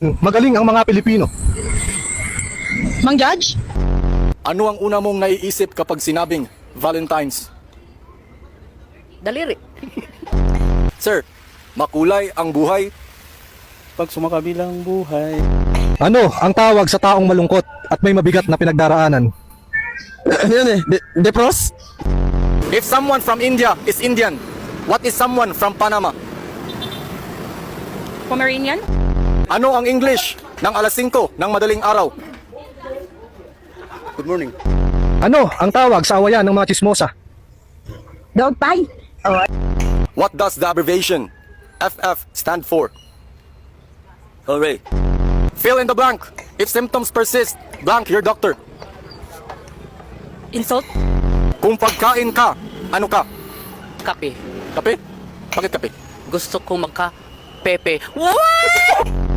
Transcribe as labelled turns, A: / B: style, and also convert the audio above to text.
A: magaling ang mga Pilipino.
B: Mang Judge?
C: Ano ang una mong naiisip kapag sinabing Valentine's?
D: Daliri.
C: Sir, makulay ang buhay.
E: Pag sumakabilang buhay.
A: Ano ang tawag sa taong malungkot at may mabigat na pinagdaraanan?
E: Ano yun eh? Depros?
C: If someone from India is Indian, what is someone from Panama?
B: Pomeranian?
C: Ano ang English ng alas 5 ng madaling araw?
E: Good morning.
A: Ano ang tawag sa awayan ng mga chismosa?
B: Dog pie?
C: What does the abbreviation FF stand for? Hooray. Fill in the blank. If symptoms persist, blank your doctor.
D: Insult?
C: Kung pagkain ka, ano ka?
D: Kape.
C: Kape? Bakit kape?
D: Gusto kong magka-pepe. Wow!